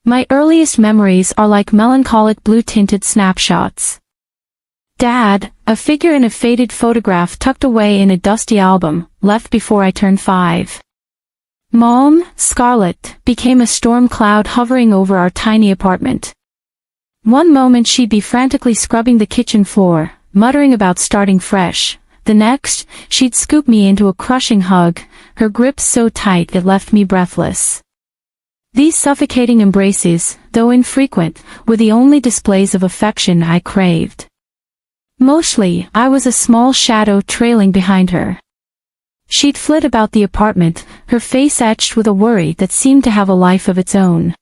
My earliest memories are like melancholic blue-tinted snapshots. Dad, a figure in a faded photograph tucked away in a dusty album, left before I turned 5. Mom, Scarlet, became a storm cloud hovering over our tiny apartment. One moment she'd be frantically scrubbing the kitchen floor, muttering about starting fresh. The next, she'd scoop me into a crushing hug, her grip so tight it left me breathless. These suffocating embraces, though infrequent, were the only displays of affection I craved. Mostly, I was a small shadow trailing behind her. She'd flit about the apartment, her face etched with a worry that seemed to have a life of its own.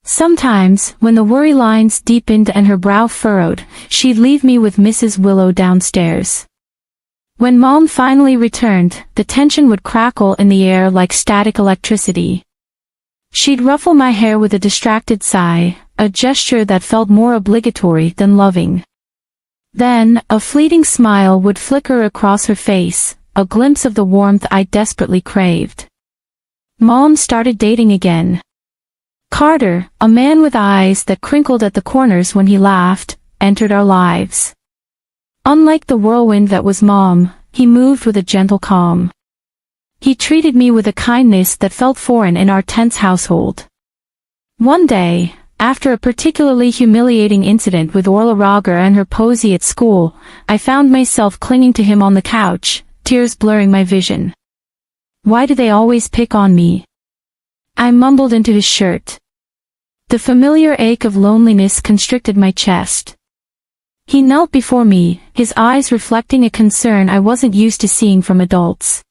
Sometimes, when the worry lines deepened and her brow furrowed, she'd leave me with Mrs. Willow downstairs. When Mom finally returned, the tension would crackle in the air like static electricity. She'd ruffle my hair with a distracted sigh, a gesture that felt more obligatory than loving. Then, a fleeting smile would flicker across her face, a glimpse of the warmth I desperately craved. Mom started dating again. Carter, a man with eyes that crinkled at the corners when he laughed, entered our lives. Unlike the whirlwind that was Mom, he moved with a gentle calm. He treated me with a kindness that felt foreign in our tense household. One day, after a particularly humiliating incident with Orla Roger and her posy at school, I found myself clinging to him on the couch, tears blurring my vision. "Why do they always pick on me?" I mumbled into his shirt. The familiar ache of loneliness constricted my chest. He knelt before me, his eyes reflecting a concern I wasn't used to seeing from adults.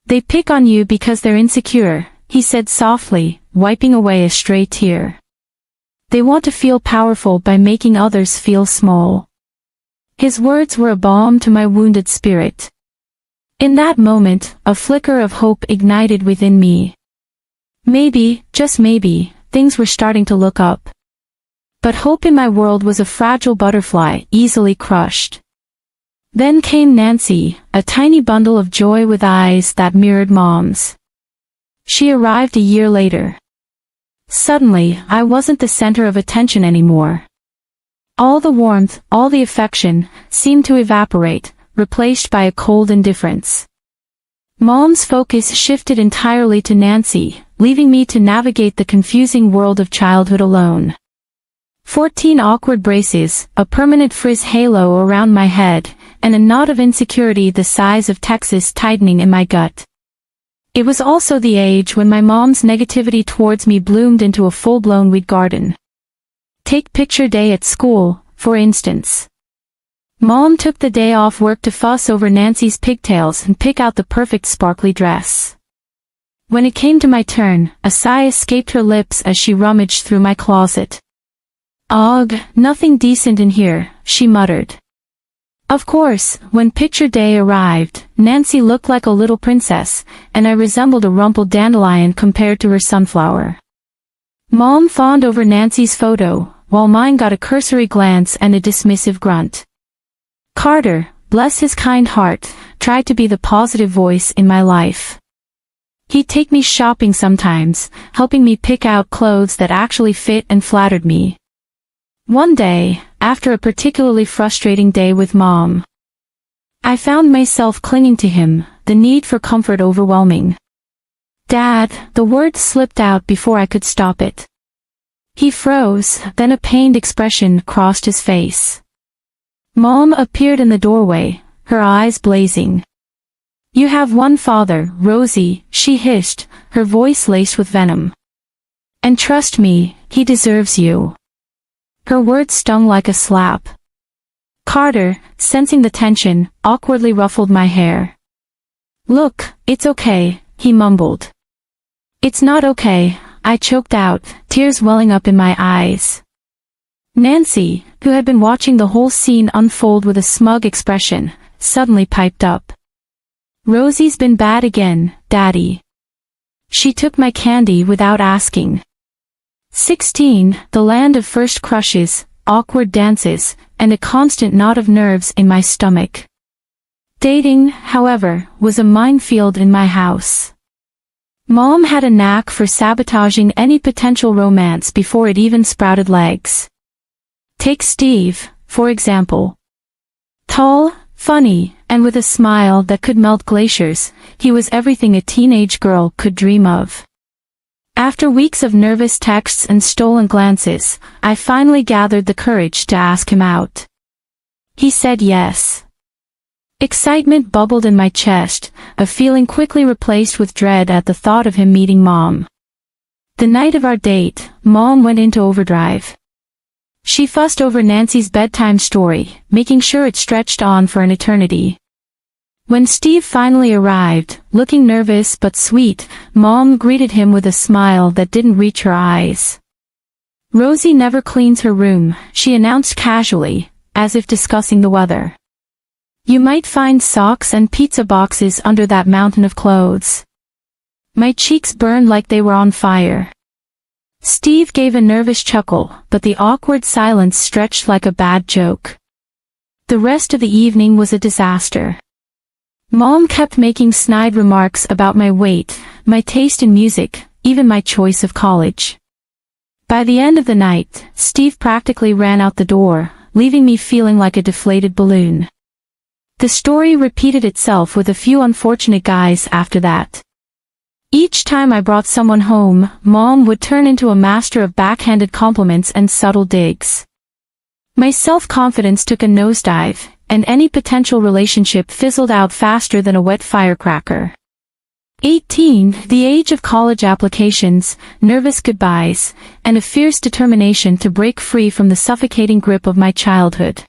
"They pick on you because they're insecure," he said softly, wiping away a stray tear. "They want to feel powerful by making others feel small." His words were a balm to my wounded spirit. In that moment, a flicker of hope ignited within me. Maybe, just maybe, things were starting to look up. But hope in my world was a fragile butterfly, easily crushed. Then came Nancy, a tiny bundle of joy with eyes that mirrored Mom's. She arrived a year later. Suddenly, I wasn't the center of attention anymore. All the warmth, all the affection, seemed to evaporate, replaced by a cold indifference. Mom's focus shifted entirely to Nancy, leaving me to navigate the confusing world of childhood alone. 14 awkward braces, a permanent frizz halo around my head, and a knot of insecurity the size of Texas tightening in my gut. It was also the age when my mom's negativity towards me bloomed into a full-blown weed garden. Take picture day at school, for instance. Mom took the day off work to fuss over Nancy's pigtails and pick out the perfect sparkly dress. When it came to my turn, a sigh escaped her lips as she rummaged through my closet. "Ugh, nothing decent in here," she muttered. Of course, when picture day arrived, Nancy looked like a little princess, and I resembled a rumpled dandelion compared to her sunflower. Mom fawned over Nancy's photo, while mine got a cursory glance and a dismissive grunt. Carter, bless his kind heart, tried to be the positive voice in my life. He'd take me shopping sometimes, helping me pick out clothes that actually fit and flattered me. One day, after a particularly frustrating day with Mom, I found myself clinging to him, the need for comfort overwhelming. "Dad," the words slipped out before I could stop it. He froze, then a pained expression crossed his face. Mom appeared in the doorway, her eyes blazing. "You have one father, Rosie," she hissed, her voice laced with venom. "And trust me, he deserves you." Her words stung like a slap. Carter, sensing the tension, awkwardly ruffled my hair. "Look, it's okay," he mumbled. "It's not okay," I choked out, tears welling up in my eyes. Nancy, who had been watching the whole scene unfold with a smug expression, suddenly piped up. "Rosie's been bad again, Daddy." She took my candy without asking. 16, the land of first crushes, awkward dances, and a constant knot of nerves in my stomach. Dating, however, was a minefield in my house. Mom had a knack for sabotaging any potential romance before it even sprouted legs. Take Steve, for example. Tall, funny, and with a smile that could melt glaciers, he was everything a teenage girl could dream of. After weeks of nervous texts and stolen glances, I finally gathered the courage to ask him out. He said yes. Excitement bubbled in my chest, a feeling quickly replaced with dread at the thought of him meeting Mom. The night of our date, Mom went into overdrive. She fussed over Nancy's bedtime story, making sure it stretched on for an eternity. When Steve finally arrived, looking nervous but sweet, Mom greeted him with a smile that didn't reach her eyes. "Rosie never cleans her room," she announced casually, as if discussing the weather. "You might find socks and pizza boxes under that mountain of clothes." My cheeks burned like they were on fire. Steve gave a nervous chuckle, but the awkward silence stretched like a bad joke. The rest of the evening was a disaster. Mom kept making snide remarks about my weight, my taste in music, even my choice of college. By the end of the night, Steve practically ran out the door, leaving me feeling like a deflated balloon. The story repeated itself with a few unfortunate guys after that. Each time I brought someone home, Mom would turn into a master of backhanded compliments and subtle digs. My self-confidence took a nosedive, and any potential relationship fizzled out faster than a wet firecracker. 18, the age of college applications, nervous goodbyes, and a fierce determination to break free from the suffocating grip of my childhood.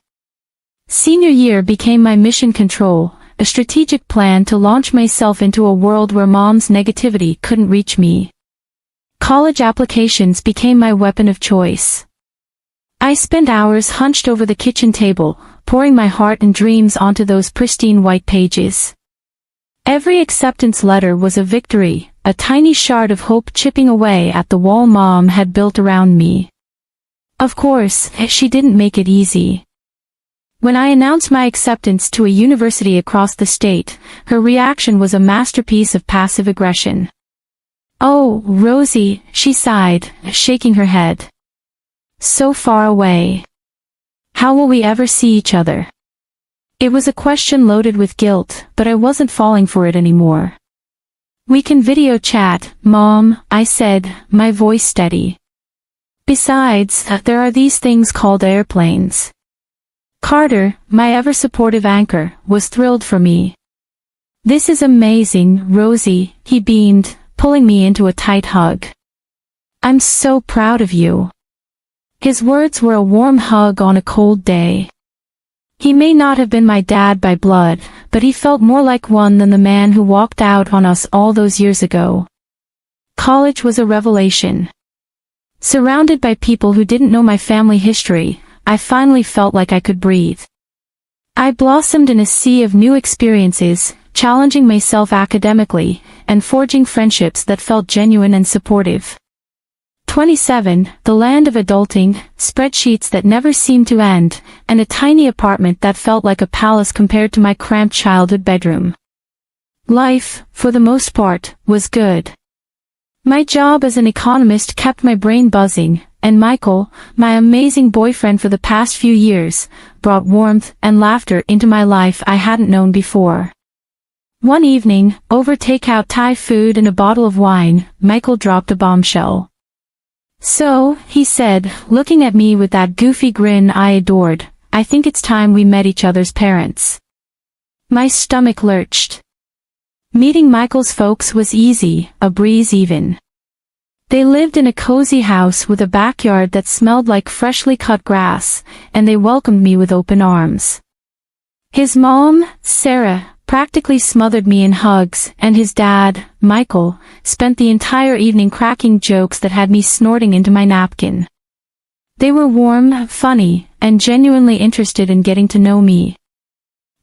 Senior year became my mission control, a strategic plan to launch myself into a world where Mom's negativity couldn't reach me. College applications became my weapon of choice. I spent hours hunched over the kitchen table, pouring my heart and dreams onto those pristine white pages. Every acceptance letter was a victory, a tiny shard of hope chipping away at the wall Mom had built around me. Of course, she didn't make it easy. When I announced my acceptance to a university across the state, her reaction was a masterpiece of passive aggression. "Oh, Rosie," she sighed, shaking her head. "So far away. How will we ever see each other?" It was a question loaded with guilt, but I wasn't falling for it anymore. "We can video chat, Mom," I said, my voice steady. "Besides, there are these things called airplanes." Carter, my ever-supportive anchor, was thrilled for me. "This is amazing, Rosie," he beamed, pulling me into a tight hug. "I'm so proud of you." His words were a warm hug on a cold day. He may not have been my dad by blood, but he felt more like one than the man who walked out on us all those years ago. College was a revelation. Surrounded by people who didn't know my family history, I finally felt like I could breathe. I blossomed in a sea of new experiences, challenging myself academically, and forging friendships that felt genuine and supportive. 27, the land of adulting, spreadsheets that never seemed to end, and a tiny apartment that felt like a palace compared to my cramped childhood bedroom. Life, for the most part, was good. My job as an economist kept my brain buzzing, and Michael, my amazing boyfriend for the past few years, brought warmth and laughter into my life I hadn't known before. One evening, over takeout Thai food and a bottle of wine, Michael dropped a bombshell. "So," he said, looking at me with that goofy grin I adored, "I think it's time we met each other's parents." My stomach lurched. Meeting Michael's folks was easy, a breeze even. They lived in a cozy house with a backyard that smelled like freshly cut grass, and they welcomed me with open arms. His mom, Sarah, practically smothered me in hugs, and his dad, Michael, spent the entire evening cracking jokes that had me snorting into my napkin. They were warm, funny, and genuinely interested in getting to know me.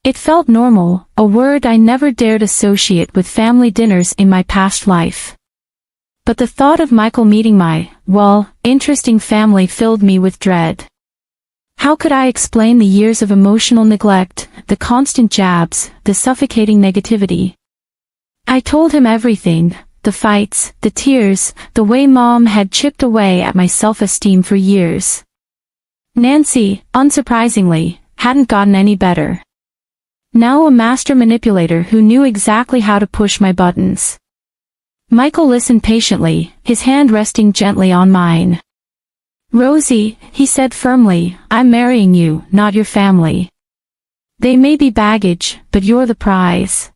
It felt normal, a word I never dared associate with family dinners in my past life. But the thought of Michael meeting my, interesting family filled me with dread. How could I explain the years of emotional neglect, the constant jabs, the suffocating negativity? I told him everything, the fights, the tears, the way Mom had chipped away at my self-esteem for years. Nancy, unsurprisingly, hadn't gotten any better. Now a master manipulator who knew exactly how to push my buttons. Michael listened patiently, his hand resting gently on mine. "Rosie," he said firmly, "I'm marrying you, not your family. They may be baggage, but you're the prize."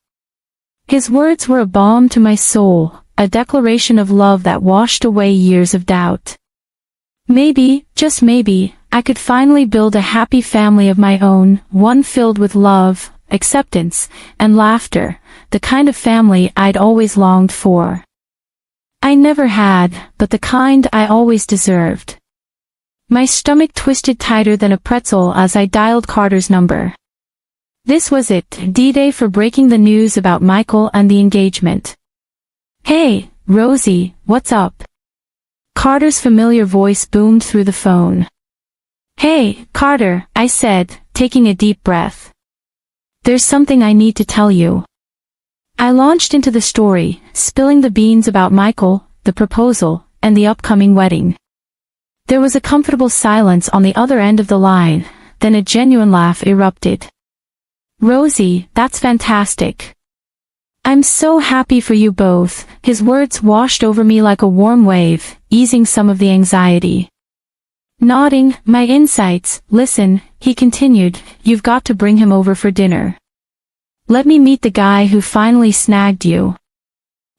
His words were a balm to my soul, a declaration of love that washed away years of doubt. Maybe, just maybe, I could finally build a happy family of my own, one filled with love, acceptance, and laughter, the kind of family I'd always longed for. I never had, but the kind I always deserved. My stomach twisted tighter than a pretzel as I dialed Carter's number. This was it, D-Day for breaking the news about Michael and the engagement. "Hey, Rosie, what's up?" Carter's familiar voice boomed through the phone. "Hey, Carter," I said, taking a deep breath. "There's something I need to tell you." I launched into the story, spilling the beans about Michael, the proposal, and the upcoming wedding. There was a comfortable silence on the other end of the line, then a genuine laugh erupted. "Rosie, that's fantastic. I'm so happy for you both." His words washed over me like a warm wave, easing some of the anxiety. Nodding my insights, "Listen," he continued, "you've got to bring him over for dinner. Let me meet the guy who finally snagged you."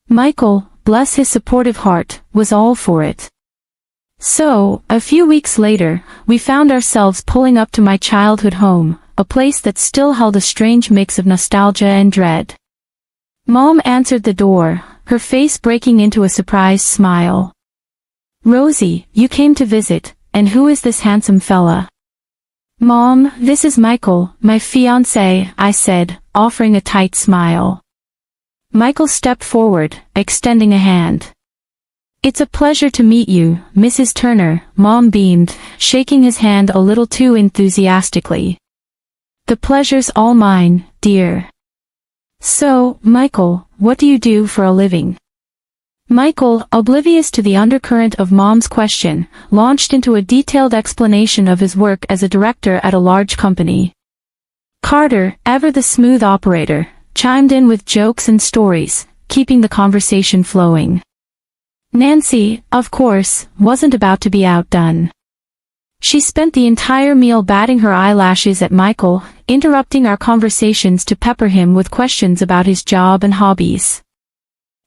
Michael, bless his supportive heart, was all for it. So, a few weeks later, we found ourselves pulling up to my childhood home, a place that still held a strange mix of nostalgia and dread. Mom answered the door, her face breaking into a surprised smile. "Rosie, you came to visit, and who is this handsome fella?" "Mom, this is Michael, my fiancé," I said, offering a tight smile. Michael stepped forward, extending a hand. "It's a pleasure to meet you, Mrs. Turner," Mom beamed, shaking his hand a little too enthusiastically. "The pleasure's all mine, dear." "So, Michael, what do you do for a living?" Michael, oblivious to the undercurrent of Mom's question, launched into a detailed explanation of his work as a director at a large company. Carter, ever the smooth operator, chimed in with jokes and stories, keeping the conversation flowing. Nancy, of course, wasn't about to be outdone. She spent the entire meal batting her eyelashes at Michael, interrupting our conversations to pepper him with questions about his job and hobbies.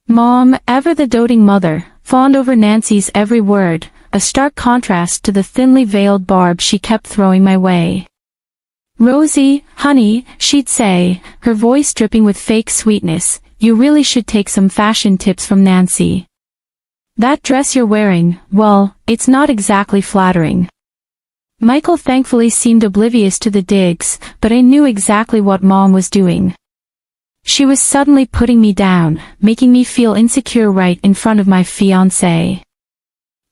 Mom, ever the doting mother, fawned over Nancy's every word, a stark contrast to the thinly veiled barb she kept throwing my way. "Rosie, honey," she'd say, her voice dripping with fake sweetness, "you really should take some fashion tips from Nancy. That dress you're wearing, well, it's not exactly flattering." Michael thankfully seemed oblivious to the digs, but I knew exactly what Mom was doing. She was suddenly putting me down, making me feel insecure right in front of my fiancé.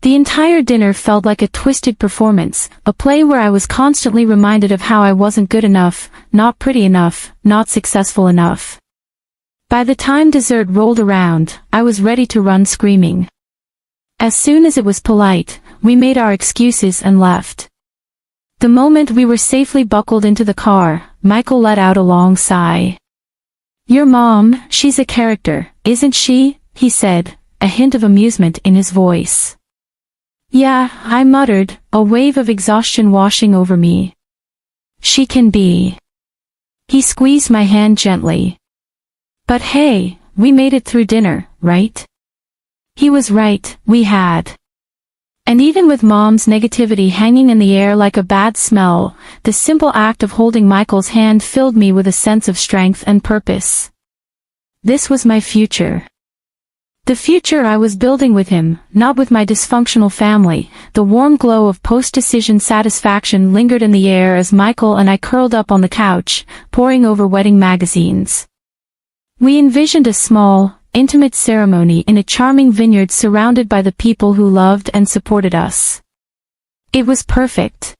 The entire dinner felt like a twisted performance, a play where I was constantly reminded of how I wasn't good enough, not pretty enough, not successful enough. By the time dessert rolled around, I was ready to run screaming. As soon as it was polite, we made our excuses and left. The moment we were safely buckled into the car, Michael let out a long sigh. "Your mom, she's a character, isn't she?" he said, a hint of amusement in his voice. "Yeah," I muttered, a wave of exhaustion washing over me. "She can be." He squeezed my hand gently. "But hey, we made it through dinner, right?" He was right, we had. And even with Mom's negativity hanging in the air like a bad smell, the simple act of holding Michael's hand filled me with a sense of strength and purpose. This was my future. The future I was building with him, not with my dysfunctional family. The warm glow of post-decision satisfaction lingered in the air as Michael and I curled up on the couch, poring over wedding magazines. We envisioned a small, intimate ceremony in a charming vineyard surrounded by the people who loved and supported us. It was perfect.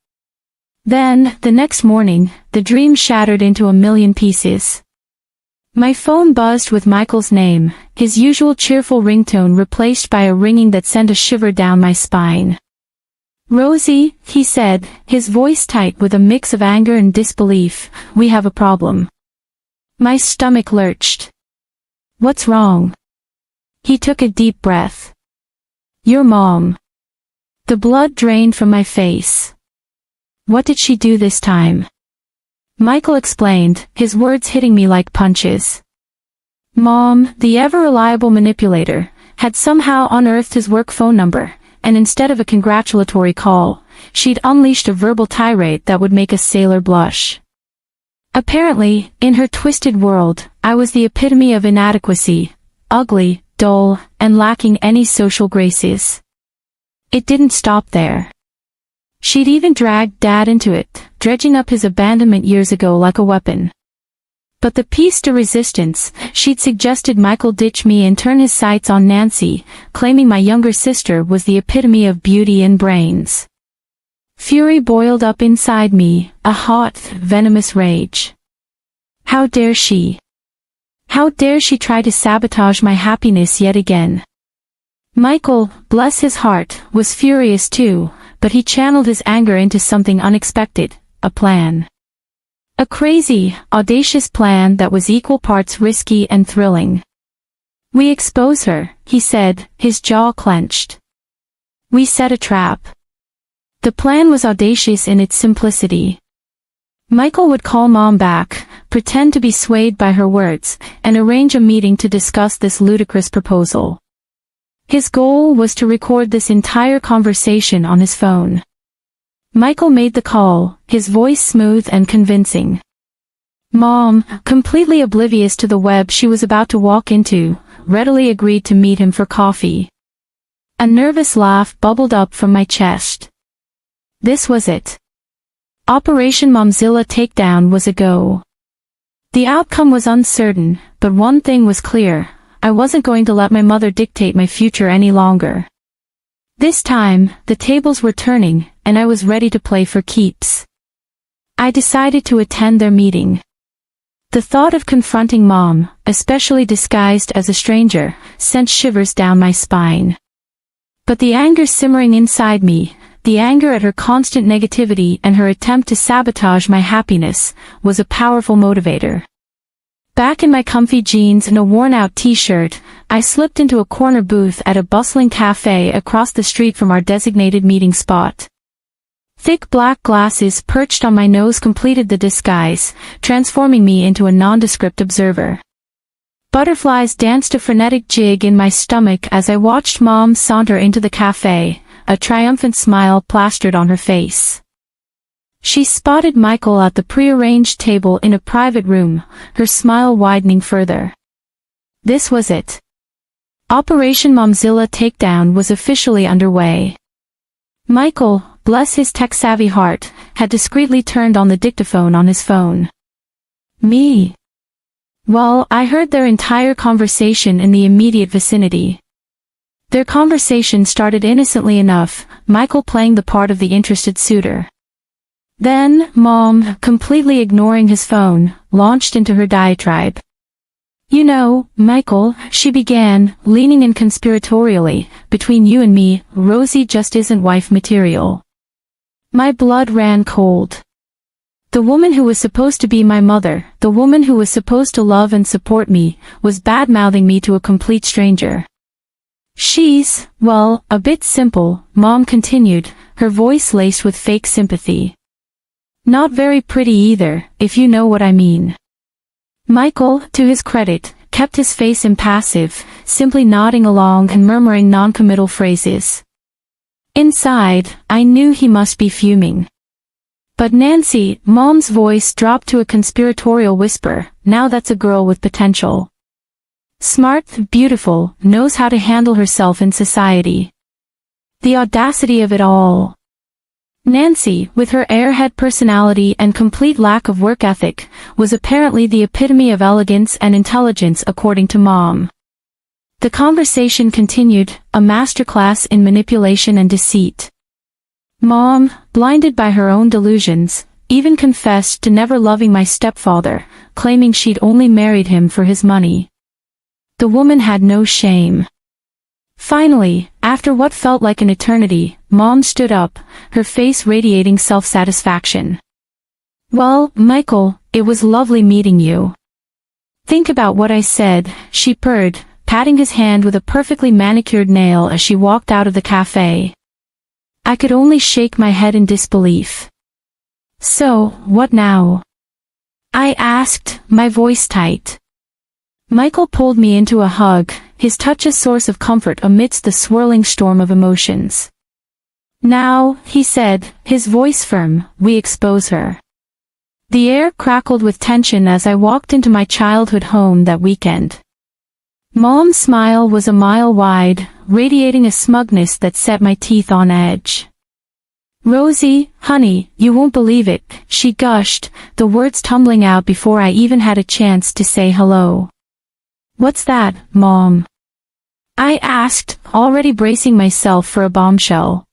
Then, the next morning, the dream shattered into a million pieces. My phone buzzed with Michael's name, his usual cheerful ringtone replaced by a ringing that sent a shiver down my spine. "Rosie," he said, his voice tight with a mix of anger and disbelief, "we have a problem." My stomach lurched. "What's wrong?" He took a deep breath. "Your mom." The blood drained from my face. "What did she do this time?" Michael explained, his words hitting me like punches. Mom, the ever-reliable manipulator, had somehow unearthed his work phone number, and instead of a congratulatory call, she'd unleashed a verbal tirade that would make a sailor blush. Apparently, in her twisted world, I was the epitome of inadequacy, ugly, dull, and lacking any social graces. It didn't stop there. She'd even dragged Dad into it, dredging up his abandonment years ago like a weapon. But the piece de resistance, she'd suggested Michael ditch me and turn his sights on Nancy, claiming my younger sister was the epitome of beauty and brains. Fury boiled up inside me, a hot, venomous rage. How dare she? How dare she try to sabotage my happiness yet again? Michael, bless his heart, was furious too, but he channeled his anger into something unexpected, a plan. A crazy, audacious plan that was equal parts risky and thrilling. "We expose her," he said, his jaw clenched. "We set a trap." The plan was audacious in its simplicity. Michael would call Mom back, pretend to be swayed by her words, and arrange a meeting to discuss this ludicrous proposal. His goal was to record this entire conversation on his phone. Michael made the call, his voice smooth and convincing. Mom, completely oblivious to the web she was about to walk into, readily agreed to meet him for coffee. A nervous laugh bubbled up from my chest. This was it. Operation Momzilla Takedown was a go. The outcome was uncertain, but one thing was clear. I wasn't going to let my mother dictate my future any longer. This time, the tables were turning, and I was ready to play for keeps. I decided to attend their meeting. The thought of confronting Mom, especially disguised as a stranger, sent shivers down my spine. But the anger simmering inside me, the anger at her constant negativity and her attempt to sabotage my happiness, was a powerful motivator. Back in my comfy jeans and a worn-out t-shirt, I slipped into a corner booth at a bustling cafe across the street from our designated meeting spot. Thick black glasses perched on my nose completed the disguise, transforming me into a nondescript observer. Butterflies danced a frenetic jig in my stomach as I watched Mom saunter into the cafe, a triumphant smile plastered on her face. She spotted Michael at the prearranged table in a private room, her smile widening further. This was it. Operation Momzilla Takedown was officially underway. Michael, bless his tech-savvy heart, had discreetly turned on the dictaphone on his phone. Me? Well, I heard their entire conversation in the immediate vicinity. Their conversation started innocently enough, Michael playing the part of the interested suitor. Then, Mom, completely ignoring his phone, launched into her diatribe. "You know, Michael," she began, leaning in conspiratorially, "between you and me, Rosie just isn't wife material." My blood ran cold. The woman who was supposed to be my mother, the woman who was supposed to love and support me, was bad-mouthing me to a complete stranger. "She's, well, a bit simple," Mom continued, her voice laced with fake sympathy. "Not very pretty either, if you know what I mean." Michael, to his credit, kept his face impassive, simply nodding along and murmuring non-committal phrases. Inside, I knew he must be fuming. "But Nancy," Mom's voice dropped to a conspiratorial whisper, "now that's a girl with potential. Smart, beautiful, knows how to handle herself in society." The audacity of it all. Nancy, with her airhead personality and complete lack of work ethic, was apparently the epitome of elegance and intelligence according to Mom. The conversation continued, a masterclass in manipulation and deceit. Mom, blinded by her own delusions, even confessed to never loving my stepfather, claiming she'd only married him for his money. The woman had no shame. Finally, after what felt like an eternity, Mom stood up, her face radiating self-satisfaction. "Well, Michael, it was lovely meeting you. Think about what I said," she purred, patting his hand with a perfectly manicured nail as she walked out of the cafe. I could only shake my head in disbelief. "So, what now?" I asked, my voice tight. Michael pulled me into a hug, his touch a source of comfort amidst the swirling storm of emotions. "Now," he said, his voice firm, "we expose her." The air crackled with tension as I walked into my childhood home that weekend. Mom's smile was a mile wide, radiating a smugness that set my teeth on edge. "Rosie, honey, you won't believe it," she gushed, the words tumbling out before I even had a chance to say hello. "What's that, Mom?" I asked, already bracing myself for a bombshell.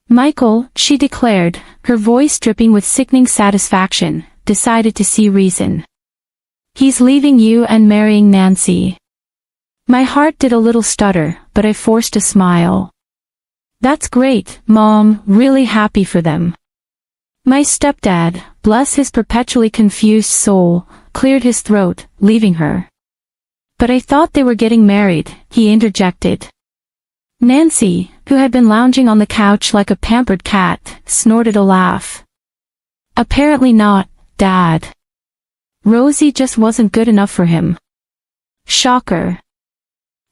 "Michael," she declared, her voice dripping with sickening satisfaction, decided to see reason. "He's leaving you and marrying Nancy." My heart did a little stutter, but I forced a smile. "That's great, Mom, really happy for them." My stepdad, bless his perpetually confused soul, cleared his throat, leaving her. "But I thought they were getting married," he interjected. Nancy, who had been lounging on the couch like a pampered cat, snorted a laugh. "Apparently not, Dad. Rosie just wasn't good enough for him." Shocker.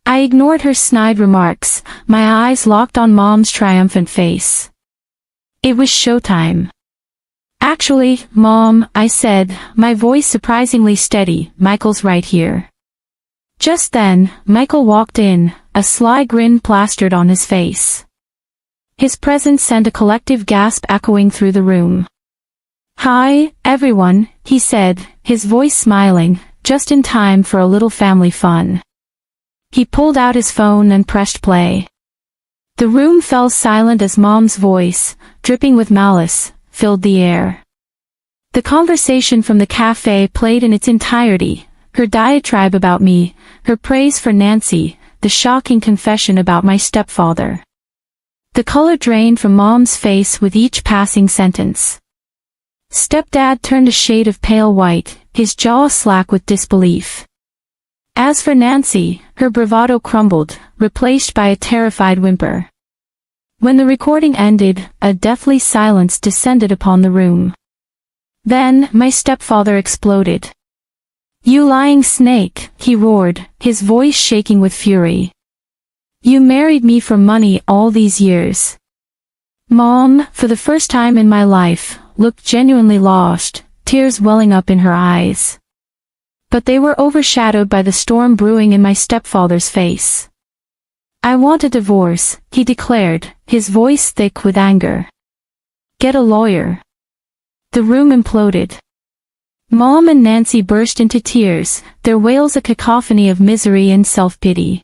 I ignored her snide remarks, my eyes locked on Mom's triumphant face. It was showtime. "Actually, Mom," I said, my voice surprisingly steady, "Michael's right here." Just then, Michael walked in, a sly grin plastered on his face. His presence sent a collective gasp echoing through the room. "Hi, everyone," he said, his voice smiling, just in time for a little family fun. He pulled out his phone and pressed play. The room fell silent as Mom's voice, dripping with malice, filled the air. The conversation from the cafe played in its entirety, her diatribe about me, her praise for Nancy, the shocking confession about my stepfather. The color drained from Mom's face with each passing sentence. Stepdad turned a shade of pale white, his jaw slack with disbelief. As for Nancy, her bravado crumbled, replaced by a terrified whimper. When the recording ended, a deathly silence descended upon the room. Then, my stepfather exploded. "You lying snake," he roared, his voice shaking with fury. "You married me for money all these years." Mom, for the first time in my life, looked genuinely lost, tears welling up in her eyes. But they were overshadowed by the storm brewing in my stepfather's face. "I want a divorce," he declared, his voice thick with anger. "Get a lawyer." The room imploded. Mom and Nancy burst into tears, their wails a cacophony of misery and self-pity.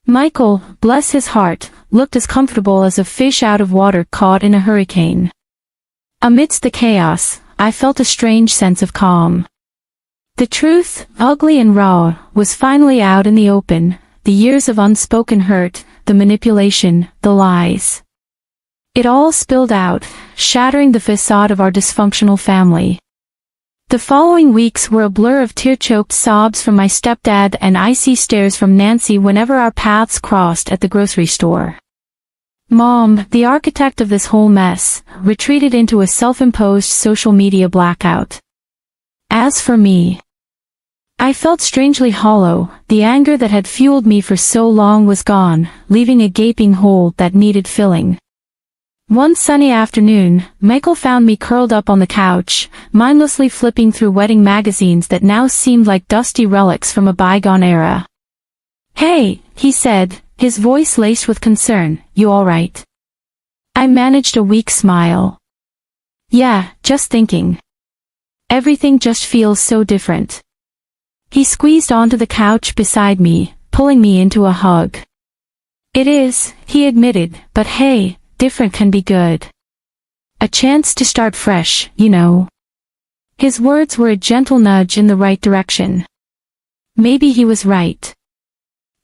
Michael, bless his heart, looked as comfortable as a fish out of water caught in a hurricane. Amidst the chaos, I felt a strange sense of calm. The truth, ugly and raw, was finally out in the open, the years of unspoken hurt, the manipulation, the lies. It all spilled out, shattering the facade of our dysfunctional family. The following weeks were a blur of tear-choked sobs from my stepdad and icy stares from Nancy whenever our paths crossed at the grocery store. Mom, the architect of this whole mess, retreated into a self-imposed social media blackout. As for me, I felt strangely hollow, the anger that had fueled me for so long was gone, leaving a gaping hole that needed filling. One sunny afternoon, Michael found me curled up on the couch, mindlessly flipping through wedding magazines that now seemed like dusty relics from a bygone era. "Hey," he said, his voice laced with concern, "you all right?" I managed a weak smile. "Yeah, just thinking. Everything just feels so different." He squeezed onto the couch beside me, pulling me into a hug. "It is," he admitted, "but hey, different can be good." A chance to start fresh, you know. His words were a gentle nudge in the right direction. Maybe he was right.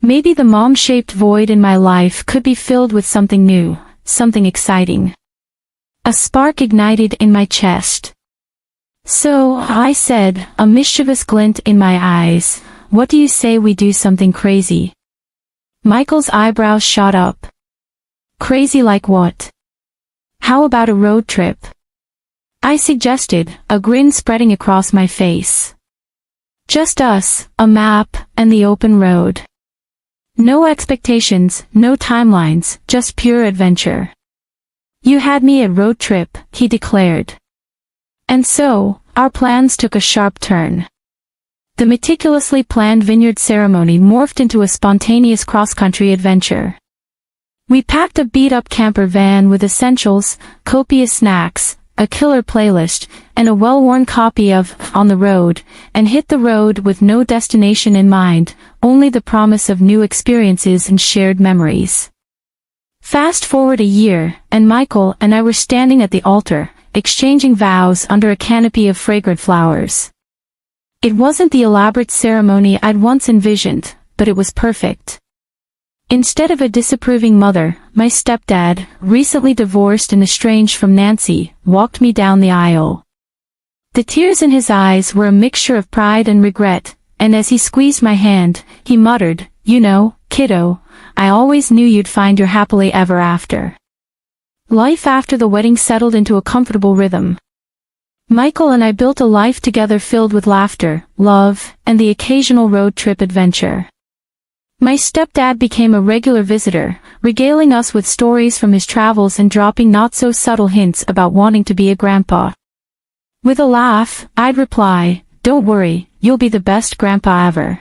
Maybe the mom-shaped void in my life could be filled with something new, something exciting. A spark ignited in my chest. So, I said, a mischievous glint in my eyes, what do you say we do something crazy? Michael's eyebrows shot up. Crazy like what? How about a road trip? I suggested, a grin spreading across my face. Just us, a map, and the open road. No expectations, no timelines, just pure adventure. You had me at road trip, he declared. And so, our plans took a sharp turn. The meticulously planned vineyard ceremony morphed into a spontaneous cross-country adventure. We packed a beat-up camper van with essentials, copious snacks, a killer playlist, and a well-worn copy of On the Road, and hit the road with no destination in mind, only the promise of new experiences and shared memories. Fast forward a year, and Michael and I were standing at the altar, exchanging vows under a canopy of fragrant flowers. It wasn't the elaborate ceremony I'd once envisioned, but it was perfect. Instead of a disapproving mother, my stepdad, recently divorced and estranged from Nancy, walked me down the aisle. The tears in his eyes were a mixture of pride and regret, and as he squeezed my hand, he muttered, "You know, kiddo, I always knew you'd find your happily ever after." Life after the wedding settled into a comfortable rhythm. Michael and I built a life together filled with laughter, love, and the occasional road trip adventure. My stepdad became a regular visitor, regaling us with stories from his travels and dropping not-so-subtle hints about wanting to be a grandpa. With a laugh, I'd reply, "Don't worry, you'll be the best grandpa ever."